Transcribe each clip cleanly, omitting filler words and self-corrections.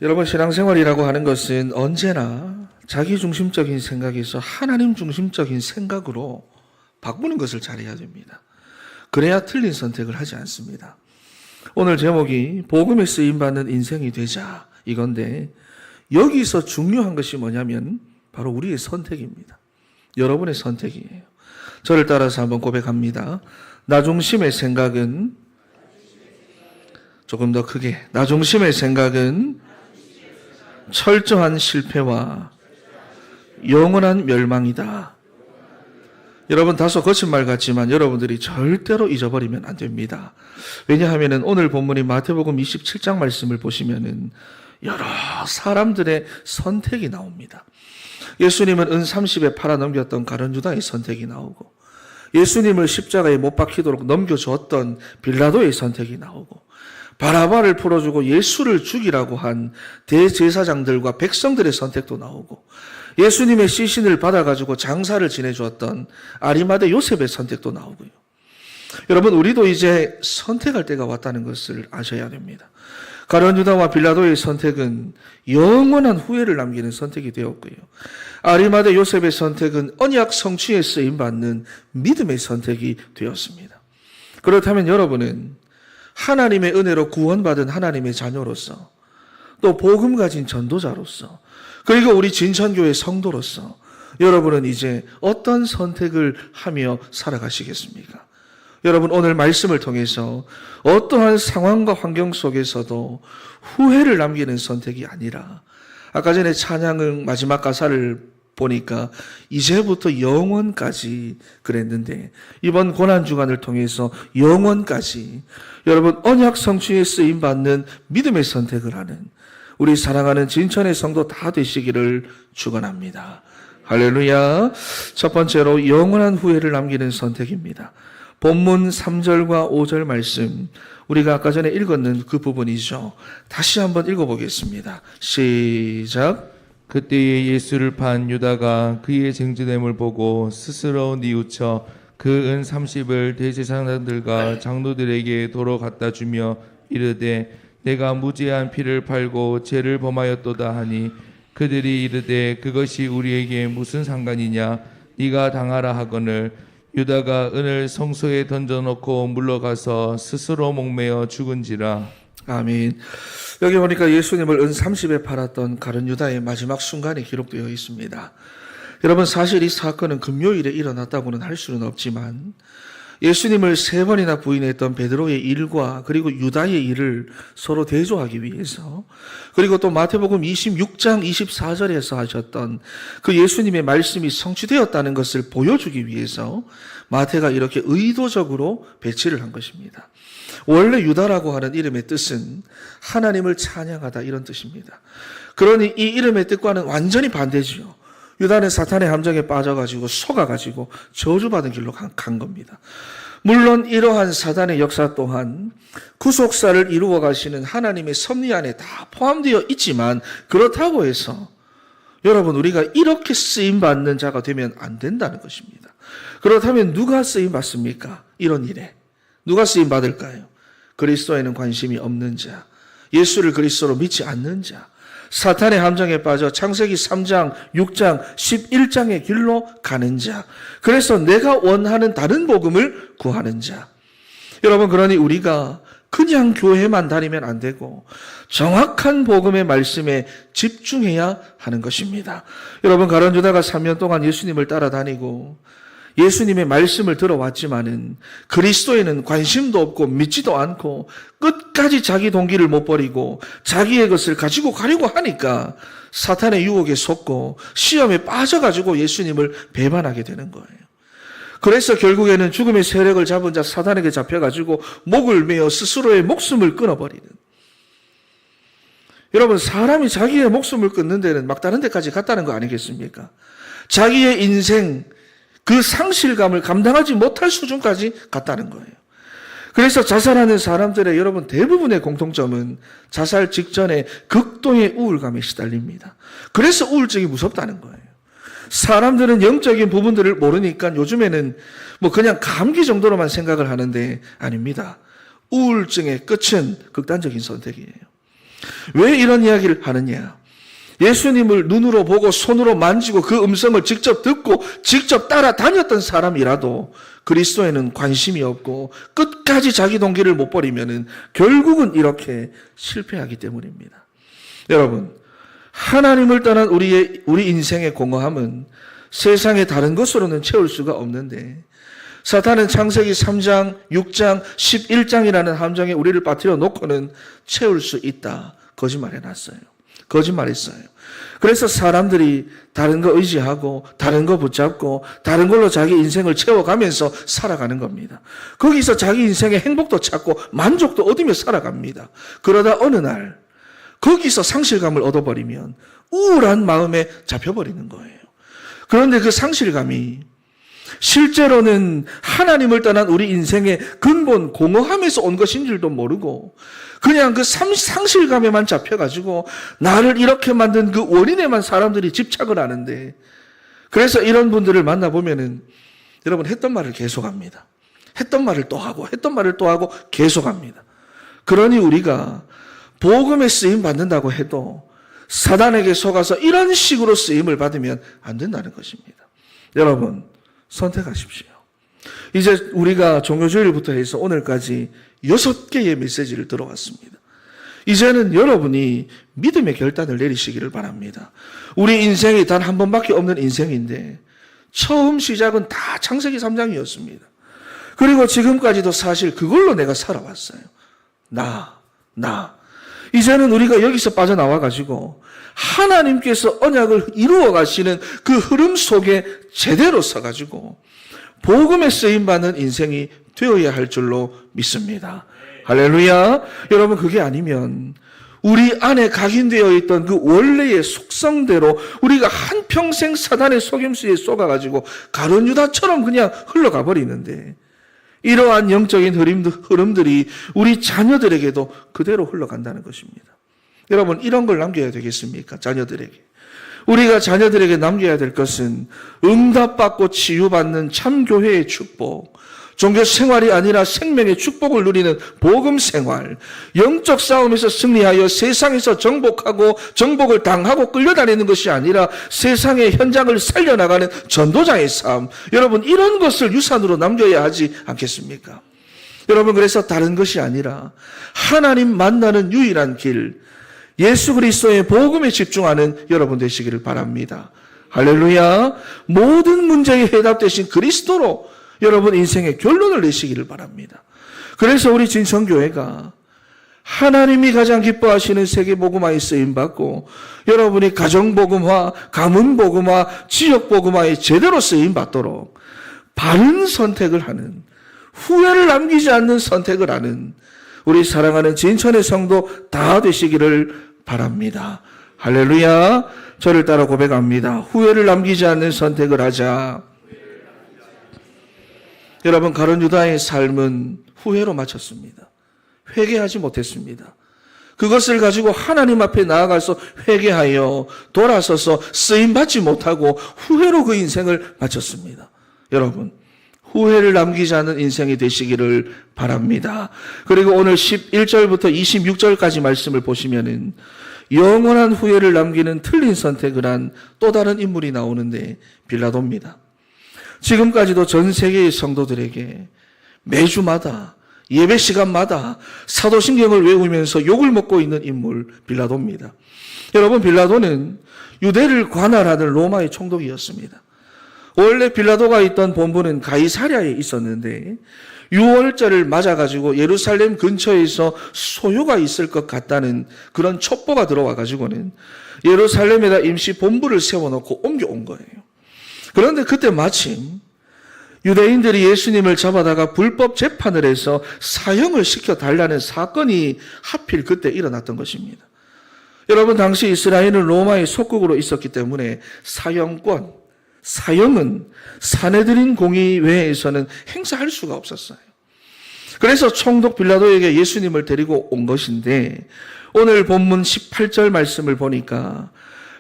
여러분, 신앙생활이라고 하는 것은 언제나 자기중심적인 생각에서 하나님 중심적인 생각으로 바꾸는 것을 잘해야 됩니다. 그래야 틀린 선택을 하지 않습니다. 오늘 제목이 복음에 쓰임받는 인생이 되자 이건데, 여기서 중요한 것이 뭐냐면 바로 우리의 선택입니다. 여러분의 선택이에요. 저를 따라서 한번 고백합니다. 나 중심의 생각은, 조금 더 크게, 나 중심의 생각은 철저한 실패와 영원한 멸망이다. 여러분, 다소 거친 말 같지만 여러분들이 절대로 잊어버리면 안 됩니다. 왜냐하면 오늘 본문인 마태복음 27장 말씀을 보시면은 여러 사람들의 선택이 나옵니다. 예수님은 은 30에 팔아넘겼던 가룟 유다의 선택이 나오고, 예수님을 십자가에 못 박히도록 넘겨줬던 빌라도의 선택이 나오고, 바라바를 풀어주고 예수를 죽이라고 한 대제사장들과 백성들의 선택도 나오고, 예수님의 시신을 받아가지고 장사를 지내주었던 아리마대 요셉의 선택도 나오고요. 여러분, 우리도 이제 선택할 때가 왔다는 것을 아셔야 됩니다. 가룟 유다와 빌라도의 선택은 영원한 후회를 남기는 선택이 되었고요. 아리마대 요셉의 선택은 언약 성취에 쓰임받는 믿음의 선택이 되었습니다. 그렇다면 여러분은 하나님의 은혜로 구원받은 하나님의 자녀로서, 또 복음 가진 전도자로서, 그리고 우리 진천교회 성도로서 여러분은 이제 어떤 선택을 하며 살아가시겠습니까? 여러분, 오늘 말씀을 통해서 어떠한 상황과 환경 속에서도 후회를 남기는 선택이 아니라, 아까 전에 찬양의 마지막 가사를 보니까 이제부터 영원까지 그랬는데, 이번 고난주간을 통해서 영원까지 여러분 언약 성취에 쓰임받는 믿음의 선택을 하는 우리 사랑하는 진천의 성도 다 되시기를 축원합니다. 할렐루야. 첫 번째로 영원한 후회를 남기는 선택입니다. 본문 3절과 5절 말씀, 우리가 아까 전에 읽었는 그 부분이죠. 다시 한번 읽어보겠습니다. 시작. 그때에 예수를 판 유다가 그의 쟁취됨을 보고 스스로 뉘우쳐 그 은 30을 대제사장들과 장로들에게 도로 갖다 주며 이르되 내가 무죄한 피를 팔고 죄를 범하였도다 하니, 그들이 이르되 그것이 우리에게 무슨 상관이냐, 네가 당하라 하거늘 유다가 은을 성소에 던져놓고 물러가서 스스로 목매어 죽은지라. 아멘. 여기 보니까 예수님을 은 30에 팔았던 가룟 유다의 마지막 순간이 기록되어 있습니다. 여러분, 사실 이 사건은 금요일에 일어났다고는 할 수는 없지만, 예수님을 3번이나 부인했던 베드로의 일과 그리고 유다의 일을 서로 대조하기 위해서, 그리고 또 마태복음 26장 24절에서 하셨던 그 예수님의 말씀이 성취되었다는 것을 보여주기 위해서 마태가 이렇게 의도적으로 배치를 한 것입니다. 원래 유다라고 하는 이름의 뜻은 하나님을 찬양하다, 이런 뜻입니다. 그러니 이 이름의 뜻과는 완전히 반대지요. 유다는 사탄의 함정에 빠져가지고 속아가지고 저주받은 길로 간 겁니다. 물론 이러한 사단의 역사 또한 구속사를 이루어 가시는 하나님의 섭리 안에 다 포함되어 있지만, 그렇다고 해서 여러분, 우리가 이렇게 쓰임받는 자가 되면 안 된다는 것입니다. 그렇다면 누가 쓰임받습니까? 이런 일에 누가 쓰임받을까요? 그리스도에는 관심이 없는 자, 예수를 그리스도로 믿지 않는 자, 사탄의 함정에 빠져 창세기 3장, 6장, 11장의 길로 가는 자, 그래서 내가 원하는 다른 복음을 구하는 자. 여러분, 그러니 우리가 그냥 교회만 다니면 안 되고 정확한 복음의 말씀에 집중해야 하는 것입니다. 여러분, 가룟 유다가 3년 동안 예수님을 따라다니고 예수님의 말씀을 들어왔지만은 그리스도에는 관심도 없고 믿지도 않고 끝까지 자기 동기를 못 버리고 자기의 것을 가지고 가려고 하니까 사탄의 유혹에 속고 시험에 빠져가지고 예수님을 배반하게 되는 거예요. 그래서 결국에는 죽음의 세력을 잡은 자 사탄에게 잡혀가지고 목을 메어 스스로의 목숨을 끊어버리는. 여러분, 사람이 자기의 목숨을 끊는 데는 막 다른 데까지 갔다는 거 아니겠습니까? 자기의 인생, 그 상실감을 감당하지 못할 수준까지 갔다는 거예요. 그래서 자살하는 사람들의 여러분 대부분의 공통점은 자살 직전에 극도의 우울감에 시달립니다. 그래서 우울증이 무섭다는 거예요. 사람들은 영적인 부분들을 모르니까 요즘에는 뭐 그냥 감기 정도로만 생각을 하는데 아닙니다. 우울증의 끝은 극단적인 선택이에요. 왜 이런 이야기를 하느냐? 예수님을 눈으로 보고 손으로 만지고 그 음성을 직접 듣고 직접 따라다녔던 사람이라도 그리스도에는 관심이 없고 끝까지 자기 동기를 못 버리면은 결국은 이렇게 실패하기 때문입니다. 여러분, 하나님을 떠난 우리 인생의 공허함은 세상의 다른 것으로는 채울 수가 없는데 사탄은 창세기 3장, 6장, 11장이라는 함정에 우리를 빠뜨려 놓고는 채울 수 있다. 거짓말해놨어요. 거짓말했어요. 그래서 사람들이 다른 거 의지하고 다른 거 붙잡고 다른 걸로 자기 인생을 채워가면서 살아가는 겁니다. 거기서 자기 인생의 행복도 찾고 만족도 얻으며 살아갑니다. 그러다 어느 날 거기서 상실감을 얻어버리면 우울한 마음에 잡혀버리는 거예요. 그런데 그 상실감이 실제로는 하나님을 떠난 우리 인생의 근본 공허함에서 온 것인 줄도 모르고 그냥 그 상실감에만 잡혀가지고 나를 이렇게 만든 그 원인에만 사람들이 집착을 하는데, 그래서 이런 분들을 만나보면은 여러분 했던 말을 계속합니다. 했던 말을 또 하고 했던 말을 또 하고 계속합니다. 그러니 우리가 복음에 쓰임 받는다고 해도 사단에게 속아서 이런 식으로 쓰임을 받으면 안 된다는 것입니다. 여러분 선택하십시오. 이제 우리가 종교주일부터 해서 오늘까지 6개의 메시지를 들어왔습니다. 이제는 여러분이 믿음의 결단을 내리시기를 바랍니다. 우리 인생이 단 한 번밖에 없는 인생인데 처음 시작은 다 창세기 3장이었습니다. 그리고 지금까지도 사실 그걸로 내가 살아왔어요. 나. 이제는 우리가 여기서 빠져나와가지고 하나님께서 언약을 이루어 가시는 그 흐름 속에 제대로 서가지고 복음에 쓰임받는 인생이 되어야 할 줄로 믿습니다. 할렐루야. 여러분 그게 아니면 우리 안에 각인되어 있던 그 원래의 속성대로 우리가 한평생 사단의 속임수에 쏘가가지고 가룟 유다처럼 그냥 흘러가 버리는데 이러한 영적인 흐름들이 우리 자녀들에게도 그대로 흘러간다는 것입니다. 여러분 이런 걸 남겨야 되겠습니까? 자녀들에게. 우리가 자녀들에게 남겨야 될 것은 응답받고 치유받는 참교회의 축복, 종교 생활이 아니라 생명의 축복을 누리는 복음 생활, 영적 싸움에서 승리하여 세상에서 정복하고 정복을 당하고 끌려다니는 것이 아니라 세상의 현장을 살려나가는 전도자의 삶, 여러분 이런 것을 유산으로 남겨야 하지 않겠습니까? 여러분 그래서 다른 것이 아니라 하나님 만나는 유일한 길, 예수 그리스도의 복음에 집중하는 여러분 되시기를 바랍니다. 할렐루야. 모든 문제의 해답 되신 그리스도로 여러분 인생의 결론을 내시기를 바랍니다. 그래서 우리 진성교회가 하나님이 가장 기뻐하시는 세계복음화에 쓰임받고 여러분이 가정복음화, 가문복음화, 지역복음화에 제대로 쓰임받도록 바른 선택을 하는, 후회를 남기지 않는 선택을 하는 우리 사랑하는 진천의 성도 다 되시기를 바랍니다. 할렐루야. 저를 따라 고백합니다. 후회를 남기지 않는 선택을 하자. 여러분 가룟 유다의 삶은 후회로 마쳤습니다. 회개하지 못했습니다. 그것을 가지고 하나님 앞에 나아가서 회개하여 돌아서서 쓰임받지 못하고 후회로 그 인생을 마쳤습니다. 여러분 후회를 남기지 않는 인생이 되시기를 바랍니다. 그리고 오늘 11절부터 26절까지 말씀을 보시면은 영원한 후회를 남기는 틀린 선택을 한 또 다른 인물이 나오는데 빌라도입니다. 지금까지도 전 세계의 성도들에게 매주마다 예배 시간마다 사도신경을 외우면서 욕을 먹고 있는 인물 빌라도입니다. 여러분 빌라도는 유대를 관할하는 로마의 총독이었습니다. 원래 빌라도가 있던 본부는 가이사랴에 있었는데 6월절을 맞아가지고 예루살렘 근처에서 소요가 있을 것 같다는 그런 첩보가 들어와가지고는 예루살렘에다 임시 본부를 세워놓고 옮겨온 거예요. 그런데 그때 마침 유대인들이 예수님을 잡아다가 불법 재판을 해서 사형을 시켜달라는 사건이 하필 그때 일어났던 것입니다. 여러분 당시 이스라엘은 로마의 속국으로 있었기 때문에 사형은 사내들인 공의회에서는 행사할 수가 없었어요. 그래서 총독 빌라도에게 예수님을 데리고 온 것인데 오늘 본문 18절 말씀을 보니까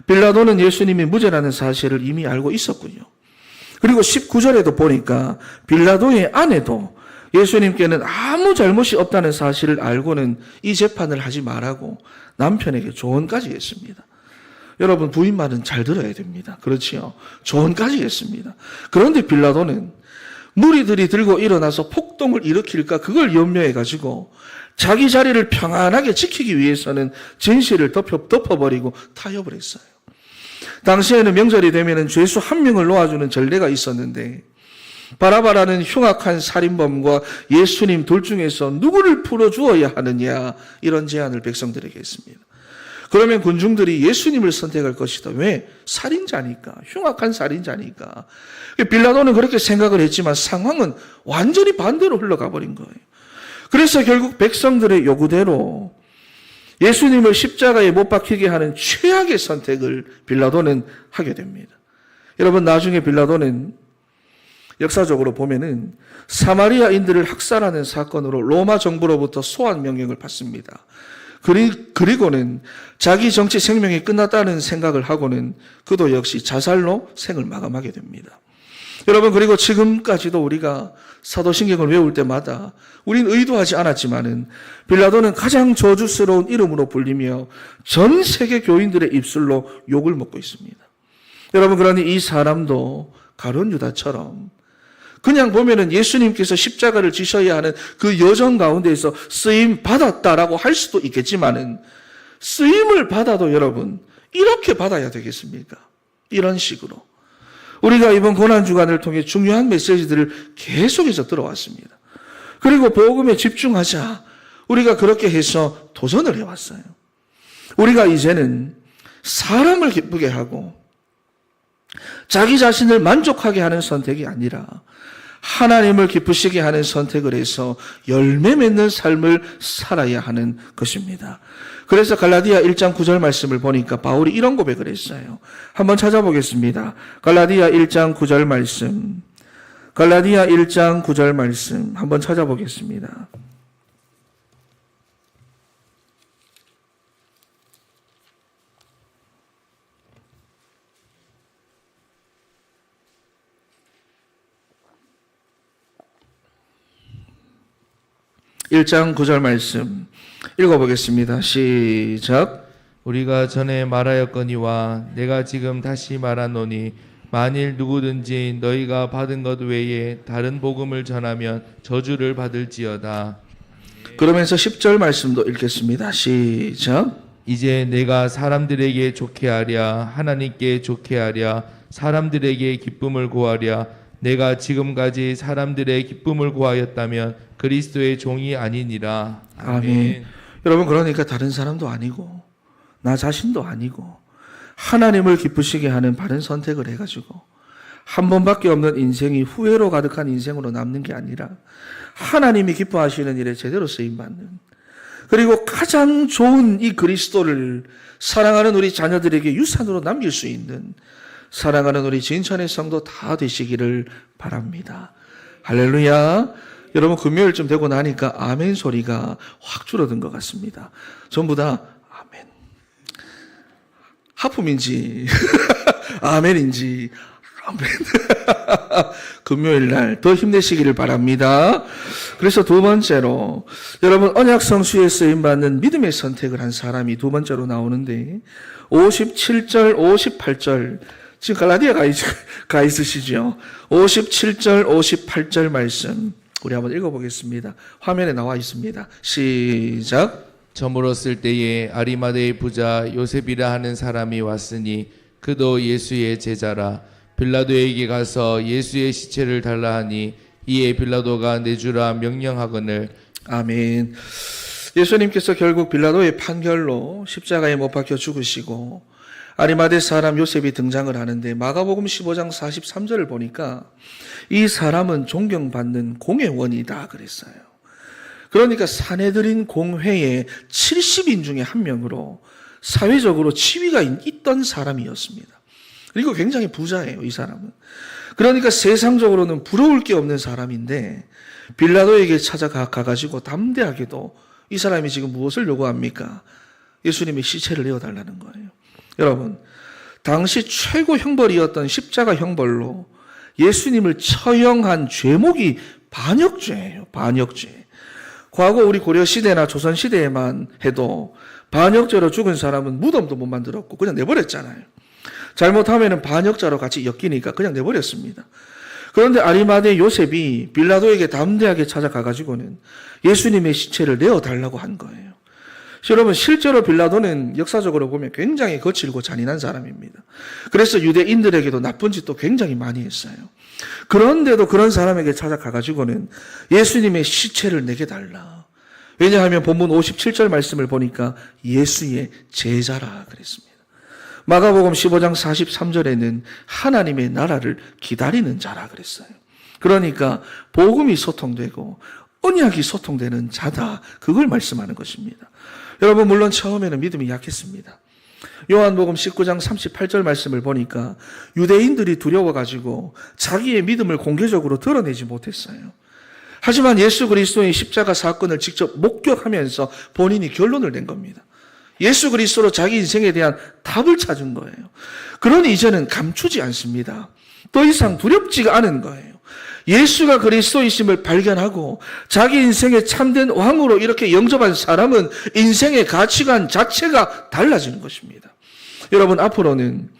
빌라도는 예수님이 무죄라는 사실을 이미 알고 있었군요. 그리고 19절에도 보니까 빌라도의 아내도 예수님께는 아무 잘못이 없다는 사실을 알고는 이 재판을 하지 말라고 남편에게 조언까지 했습니다. 여러분, 부인 말은 잘 들어야 됩니다. 그렇지요? 조언까지 했습니다. 그런데 빌라도는 무리들이 들고 일어나서 폭동을 일으킬까 그걸 염려해가지고 자기 자리를 평안하게 지키기 위해서는 진실을 덮어버리고 타협을 했어요. 당시에는 명절이 되면 죄수 한 명을 놓아주는 전례가 있었는데 바라바라는 흉악한 살인범과 예수님 둘 중에서 누구를 풀어주어야 하느냐, 이런 제안을 백성들에게 했습니다. 그러면 군중들이 예수님을 선택할 것이다. 왜? 살인자니까. 흉악한 살인자니까. 빌라도는 그렇게 생각을 했지만 상황은 완전히 반대로 흘러가 버린 거예요. 그래서 결국 백성들의 요구대로 예수님을 십자가에 못 박히게 하는 최악의 선택을 빌라도는 하게 됩니다. 여러분, 나중에 빌라도는 역사적으로 보면은 사마리아인들을 학살하는 사건으로 로마 정부로부터 소환 명령을 받습니다. 그리고는 자기 정치 생명이 끝났다는 생각을 하고는 그도 역시 자살로 생을 마감하게 됩니다. 여러분, 그리고 지금까지도 우리가 사도신경을 외울 때마다 우린 의도하지 않았지만은 빌라도는 가장 저주스러운 이름으로 불리며 전 세계 교인들의 입술로 욕을 먹고 있습니다. 여러분, 그러니 이 사람도 가룟 유다처럼 그냥 보면은 예수님께서 십자가를 지셔야 하는 그 여정 가운데에서 쓰임 받았다라고 할 수도 있겠지만은 쓰임을 받아도 여러분 이렇게 받아야 되겠습니까? 이런 식으로 우리가 이번 고난주간을 통해 중요한 메시지들을 계속해서 들어왔습니다. 그리고 복음에 집중하자, 우리가 그렇게 해서 도전을 해왔어요. 우리가 이제는 사람을 기쁘게 하고 자기 자신을 만족하게 하는 선택이 아니라 하나님을 기쁘시게 하는 선택을 해서 열매 맺는 삶을 살아야 하는 것입니다. 그래서 갈라디아 1장 9절 말씀을 보니까 바울이 이런 고백을 했어요. 한번 찾아보겠습니다. 갈라디아 1장 9절 말씀. 갈라디아 1장 9절 말씀 한번 찾아보겠습니다. (1장 9절) 말씀 읽어보겠습니다. 시작. 우리가 전에 말하였거니와 내가 지금 다시 말하노니 만일 누구든지 너희가 받은 것 외에 다른 복음을 전하면 저주를 받을지어다. 그러면서 10절 말씀도 읽겠습니다. 시작. 이제 내가 사람들에게 좋게 하랴 하나님께 좋게 하랴 사람들에게 기쁨을 구하랴 내가 지금까지 사람들의 기쁨을 구하였다면 그리스도의 종이 아니니라. 아멘. 여러분, 그러니까 다른 사람도 아니고 나 자신도 아니고 하나님을 기쁘시게 하는 바른 선택을 해가지고 한 번밖에 없는 인생이 후회로 가득한 인생으로 남는 게 아니라 하나님이 기뻐하시는 일에 제대로 쓰임받는, 그리고 가장 좋은 이 그리스도를 사랑하는 우리 자녀들에게 유산으로 남길 수 있는 사랑하는 우리 진천의 성도 다 되시기를 바랍니다. 할렐루야. 여러분, 금요일쯤 되고 나니까 아멘 소리가 확 줄어든 것 같습니다. 전부 다 아멘. 하품인지 아멘인지 아멘. 금요일 날 더 힘내시기를 바랍니다. 그래서 두 번째로 여러분, 언약 성수에 쓰임 받는 믿음의 선택을 한 사람이 두 번째로 나오는데 57절 58절 지금 갈라디아 가 있으시죠? 57절 58절 말씀 우리 한번 읽어보겠습니다. 화면에 나와 있습니다. 시작. 저물었을 때에 아리마대의 부자 요셉이라 하는 사람이 왔으니 그도 예수의 제자라. 빌라도에게 가서 예수의 시체를 달라 하니 이에 빌라도가 내주라 명령하거늘. 아멘. 예수님께서 결국 빌라도의 판결로 십자가에 못 박혀 죽으시고 아리마대 사람 요셉이 등장을 하는데 마가복음 15장 43절을 보니까 이 사람은 존경받는 공회원이다 그랬어요. 그러니까 사내들인 공회의 70인 중에 한 명으로 사회적으로 지위가 있던 사람이었습니다. 그리고 굉장히 부자예요, 이 사람은. 그러니까 세상적으로는 부러울 게 없는 사람인데 빌라도에게 찾아가가지고 담대하게도 이 사람이 지금 무엇을 요구합니까? 예수님의 시체를 내어달라는 거예요. 여러분, 당시 최고 형벌이었던 십자가 형벌로 예수님을 처형한 죄목이 반역죄예요. 반역죄. 과거 우리 고려시대나 조선시대에만 해도 반역죄로 죽은 사람은 무덤도 못 만들었고 그냥 내버렸잖아요. 잘못하면 반역자로 같이 엮이니까 그냥 내버렸습니다. 그런데 아리마대 요셉이 빌라도에게 담대하게 찾아가가지고는 예수님의 시체를 내어달라고 한 거예요. 여러분, 실제로 빌라도는 역사적으로 보면 굉장히 거칠고 잔인한 사람입니다. 그래서 유대인들에게도 나쁜 짓도 굉장히 많이 했어요. 그런데도 그런 사람에게 찾아가가지고는 예수님의 시체를 내게 달라. 왜냐하면 본문 57절 말씀을 보니까 예수의 제자라 그랬습니다. 마가복음 15장 43절에는 하나님의 나라를 기다리는 자라 그랬어요. 그러니까 복음이 소통되고 언약이 소통되는 자다. 그걸 말씀하는 것입니다. 여러분, 물론 처음에는 믿음이 약했습니다. 요한복음 19장 38절 말씀을 보니까 유대인들이 두려워가지고 자기의 믿음을 공개적으로 드러내지 못했어요. 하지만 예수 그리스도의 십자가 사건을 직접 목격하면서 본인이 결론을 낸 겁니다. 예수 그리스도로 자기 인생에 대한 답을 찾은 거예요. 그러니 이제는 감추지 않습니다. 더 이상 두렵지가 않은 거예요. 예수가 그리스도이심을 발견하고 자기 인생의 참된 왕으로 이렇게 영접한 사람은 인생의 가치관 자체가 달라지는 것입니다. 여러분, 앞으로는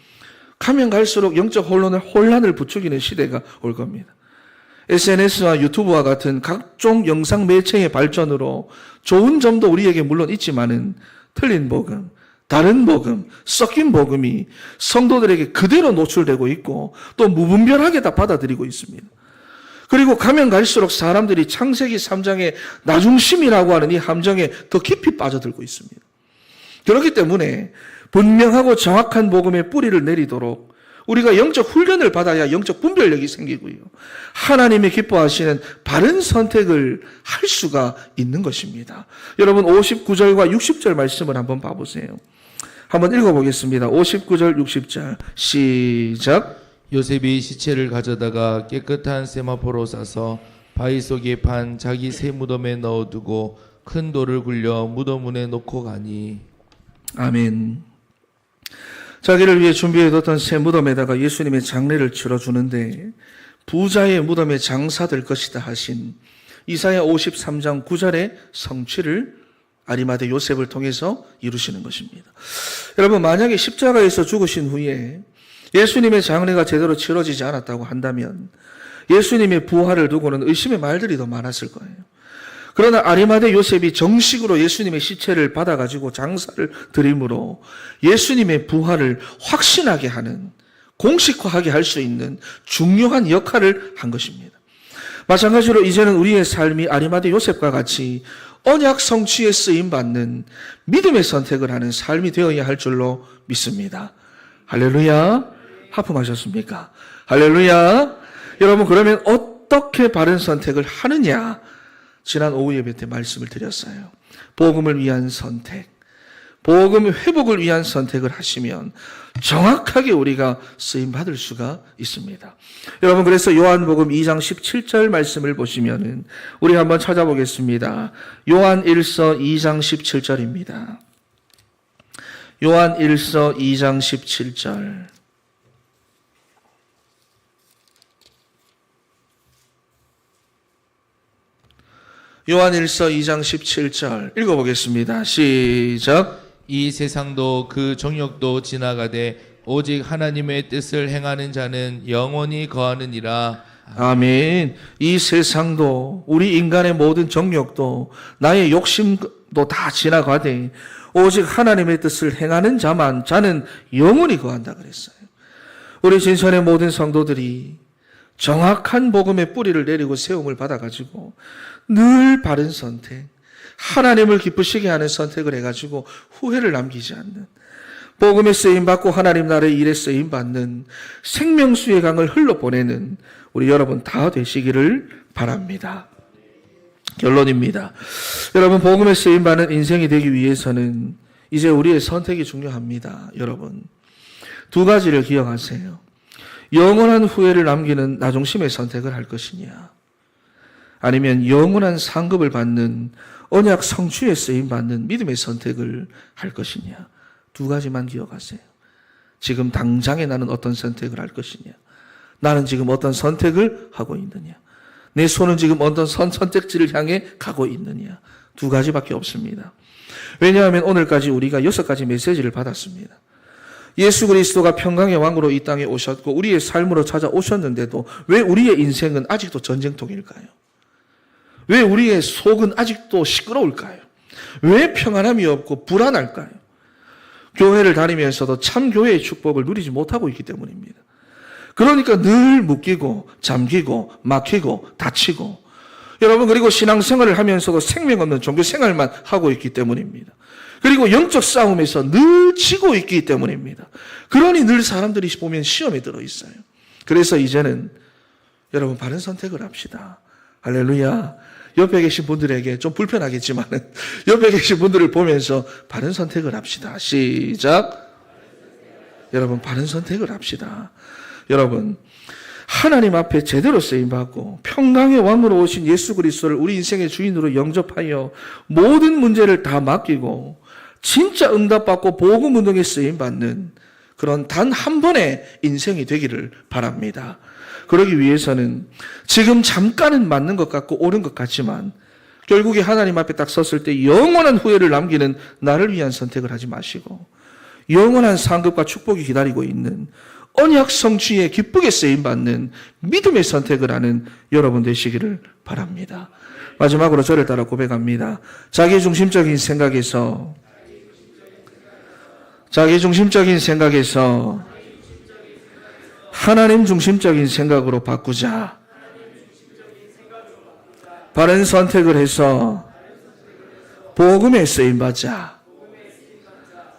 가면 갈수록 영적 혼란을 부추기는 시대가 올 겁니다. SNS와 유튜브와 같은 각종 영상 매체의 발전으로 좋은 점도 우리에게 물론 있지만은 틀린 복음, 다른 복음, 섞인 복음이 성도들에게 그대로 노출되고 있고 또 무분별하게 다 받아들이고 있습니다. 그리고 가면 갈수록 사람들이 창세기 3장의 나중심이라고 하는 이 함정에 더 깊이 빠져들고 있습니다. 그렇기 때문에 분명하고 정확한 복음의 뿌리를 내리도록 우리가 영적 훈련을 받아야 영적 분별력이 생기고요. 하나님이 기뻐하시는 바른 선택을 할 수가 있는 것입니다. 여러분, 59절과 60절 말씀을 한번 봐보세요. 한번 읽어보겠습니다. 59절, 60절 시작. 요셉이 시체를 가져다가 깨끗한 세마포로 싸서 바위 속에 판 자기 새 무덤에 넣어두고 큰 돌을 굴려 무덤 문에 놓고 가니. 아멘. 자기를 위해 준비해뒀던 새 무덤에다가 예수님의 장례를 치러주는데 부자의 무덤에 장사될 것이다 하신 이사야 53장 9절의 성취를 아리마대 요셉을 통해서 이루시는 것입니다. 여러분, 만약에 십자가에서 죽으신 후에 예수님의 장례가 제대로 치러지지 않았다고 한다면 예수님의 부활을 두고는 의심의 말들이 더 많았을 거예요. 그러나 아리마대 요셉이 정식으로 예수님의 시체를 받아가지고 장사를 드림으로 예수님의 부활을 확신하게 하는, 공식화하게 할 수 있는 중요한 역할을 한 것입니다. 마찬가지로 이제는 우리의 삶이 아리마대 요셉과 같이 언약 성취에 쓰임받는 믿음의 선택을 하는 삶이 되어야 할 줄로 믿습니다. 할렐루야. 하품하셨습니까? 할렐루야. 여러분, 그러면 어떻게 바른 선택을 하느냐? 지난 오후 예배 때 말씀을 드렸어요. 복음을 위한 선택, 복음 회복을 위한 선택을 하시면 정확하게 우리가 쓰임받을 수가 있습니다. 여러분, 그래서 요한복음 2장 17절 말씀을 보시면은 우리 한번 찾아보겠습니다. 요한 1서 2장 17절입니다. 요한 1서 2장 17절. 요한 1서 2장 17절 읽어보겠습니다. 시작. 이 세상도 그 정욕도 지나가되 오직 하나님의 뜻을 행하는 자는 영원히 거하느니라. 아멘. 이 세상도 우리 인간의 모든 정욕도 나의 욕심도 다 지나가되 오직 하나님의 뜻을 행하는 자는 영원히 거한다 그랬어요. 우리 진선의 모든 성도들이 정확한 복음의 뿌리를 내리고 세움을 받아가지고 늘 바른 선택, 하나님을 기쁘시게 하는 선택을 해가지고 후회를 남기지 않는, 복음에 쓰임받고 하나님 나라의 일에 쓰임받는 생명수의 강을 흘러보내는 우리 여러분 다 되시기를 바랍니다. 결론입니다. 여러분, 복음에 쓰임받는 인생이 되기 위해서는 이제 우리의 선택이 중요합니다. 여러분, 두 가지를 기억하세요. 영원한 후회를 남기는 나중심의 선택을 할 것이냐, 아니면 영원한 상급을 받는 언약 성취에 쓰임받는 믿음의 선택을 할 것이냐. 두 가지만 기억하세요. 지금 당장에 나는 어떤 선택을 할 것이냐, 나는 지금 어떤 선택을 하고 있느냐. 내 손은 지금 어떤 선택지를 향해 가고 있느냐. 두 가지밖에 없습니다. 왜냐하면 오늘까지 우리가 6가지 메시지를 받았습니다. 예수 그리스도가 평강의 왕으로 이 땅에 오셨고 우리의 삶으로 찾아오셨는데도 왜 우리의 인생은 아직도 전쟁통일까요? 왜 우리의 속은 아직도 시끄러울까요? 왜 평안함이 없고 불안할까요? 교회를 다니면서도 참 교회의 축복을 누리지 못하고 있기 때문입니다. 그러니까 늘 묶이고 잠기고 막히고 다치고 여러분 그리고 신앙생활을 하면서도 생명 없는 종교생활만 하고 있기 때문입니다. 그리고 영적 싸움에서 늘 지고 있기 때문입니다. 그러니 늘 사람들이 보면 시험에 들어 있어요. 그래서 이제는 여러분 바른 선택을 합시다. 할렐루야. 옆에 계신 분들에게 좀 불편하겠지만 옆에 계신 분들을 보면서 바른 선택을 합시다. 시작. 여러분 바른 선택을 합시다. 여러분 하나님 앞에 제대로 쓰임받고 평강의 왕으로 오신 예수 그리스도를 우리 인생의 주인으로 영접하여 모든 문제를 다 맡기고 진짜 응답받고 복음 운동에 쓰임받는 그런 단 한 번의 인생이 되기를 바랍니다. 그러기 위해서는 지금 잠깐은 맞는 것 같고 옳은 것 같지만 결국에 하나님 앞에 딱 섰을 때 영원한 후회를 남기는 나를 위한 선택을 하지 마시고 영원한 상급과 축복이 기다리고 있는 언약 성취에 기쁘게 쓰임받는 믿음의 선택을 하는 여러분 되시기를 바랍니다. 마지막으로 저를 따라 고백합니다. 자기중심적인 생각에서 하나님 중심적인 생각으로 바꾸자. 바른 선택을 해서 복음에 쓰임받자.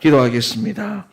기도하겠습니다.